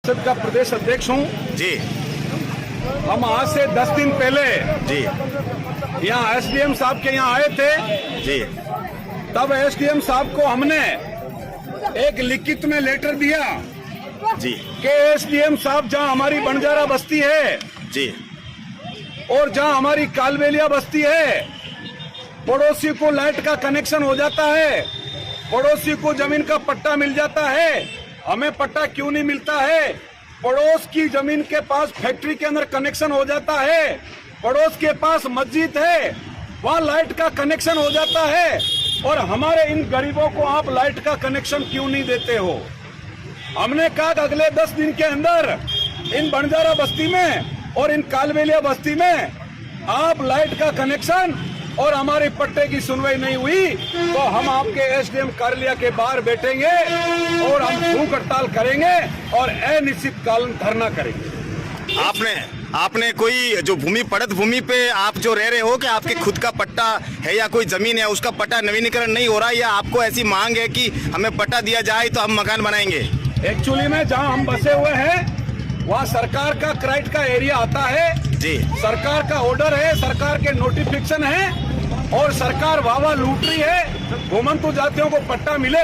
संसद का प्रदेश अध्यक्ष हूँ जी हम आज से 10 दिन पहले जी यहाँ एसडीएम साहब के यहाँ आए थे। जी तब एसडीएम साहब को हमने एक लिखित में लेटर दिया जी कि एसडीएम साहब जहाँ हमारी बंजारा बस्ती है जी और जहाँ हमारी कालबेलिया बस्ती है, पड़ोसी को लाइट का कनेक्शन हो जाता है, पड़ोसी को जमीन का पट्टा मिल जाता है, हमें पट्टा क्यों नहीं मिलता है? पड़ोस की जमीन के पास फैक्ट्री के अंदर कनेक्शन हो जाता है, पड़ोस के पास मस्जिद है, वहाँ लाइट का कनेक्शन हो जाता है, और हमारे इन गरीबों को आप लाइट का कनेक्शन क्यों नहीं देते हो? हमने कहा कि अगले 10 दिन के अंदर इन बंजारा बस्ती में और इन कालबेलिया बस्ती में आप लाइट का कनेक्शन और हमारे पट्टे की सुनवाई नहीं हुई तो हम आपके एसडीएम कार्यालय के बाहर बैठेंगे और हम भूख हड़ताल करेंगे और अनिश्चितकालीन धरना करेंगे। आपने कोई जो भूमि पड़त भूमि पे आप जो रह रहे हो कि आपके खुद का पट्टा है या कोई जमीन है उसका पट्टा नवीनीकरण नहीं हो रहा, या आपको ऐसी मांग है कि हमें पट्टा दिया जाए तो हम मकान बनाएंगे? एक्चुअली में जहां हम बसे हुए हैं वहाँ सरकार का क्राइट का एरिया आता है जी, सरकार का ऑर्डर है, सरकार के नोटिफिकेशन है और सरकार वावा लूट रही है। घुमंतु जातियों को पट्टा मिले,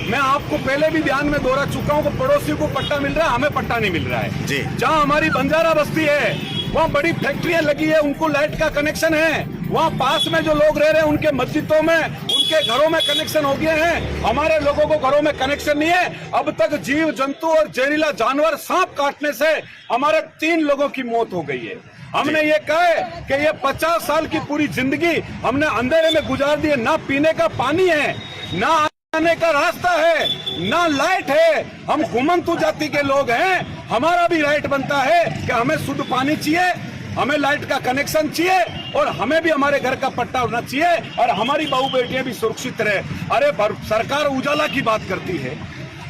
मैं आपको पहले भी ध्यान में दोहरा चुका हूँ कि पड़ोसी को पट्टा मिल रहा है, हमें पट्टा नहीं मिल रहा है जी। जहाँ हमारी बंजारा बस्ती है वहाँ बड़ी फैक्ट्रियां लगी है, उनको लाइट का कनेक्शन है, वहाँ पास में जो लोग रह रहे हैं उनके मस्जिदों में उनके घरों में कनेक्शन हो गए हैं, हमारे लोगों को घरों में कनेक्शन नहीं है। अब तक जीव जंतु और जहरीला जानवर सांप काटने से हमारे 3 लोगों की मौत हो गई है। हमने ये कहा है कि ये 50 साल की पूरी जिंदगी हमने अंधेरे में गुजार दी है, ना पीने का पानी है, ना आने का रास्ता है, ना लाइट है। हम घुमंतु जाति के लोग हैं, हमारा भी राइट बनता है कि हमें शुद्ध पानी चाहिए, हमें लाइट का कनेक्शन चाहिए और हमें भी हमारे घर का पट्टा होना चाहिए और हमारी बहू बेटियां भी सुरक्षित रहे। अरे सरकार उजाला की बात करती है,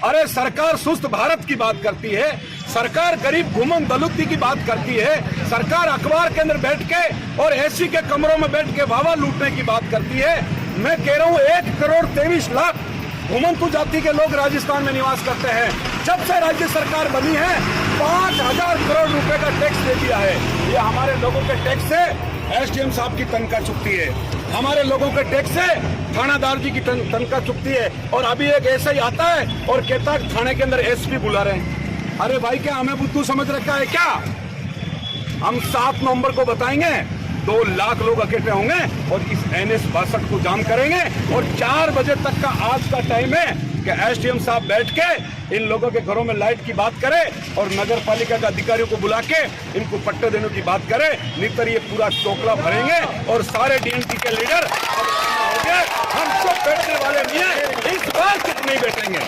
अरे सरकार सुस्त भारत की बात करती है, सरकार गरीब घुमन दलित की बात करती है, सरकार अखबार के अंदर बैठ के और एसी के कमरों में बैठ के वावा लूटने की बात करती है। मैं कह रहा हूँ 1,23,00,000 घुमंतु जाति के लोग राजस्थान में निवास करते हैं। जब से राज्य सरकार बनी है 5,000 करोड़ रुपए का टैक्स दे दिया है। ये हमारे लोगों के टैक्स से एसडीएम साहब की तनख्वाह चुकती है, हमारे लोगों के टैक्स से थानादार जी की तनख्वाह चुकती है। और अभी एक ऐसा ही आता है और कहता है थाने के अंदर एसपी बुला रहे हैं। अरे भाई क्या हमें बुद्धू समझ रखा है क्या? हम 7 नवंबर को बताएंगे, 2 लाख लोग इकट्ठे होंगे और इस NS 62 को जाम करेंगे और 4 बजे तक का आज का टाइम है कि एसडीएम साहब बैठ के इन लोगों के घरों में लाइट की बात करे और नगर पालिका के अधिकारियों को बुला के इनको पट्टे देने की बात करे, नहीं तो ये पूरा टोकला भरेंगे और सारे डीएमसी के लीडर हम सब बैठने वाले नहीं है, इस बार चुप नहीं बैठेंगे।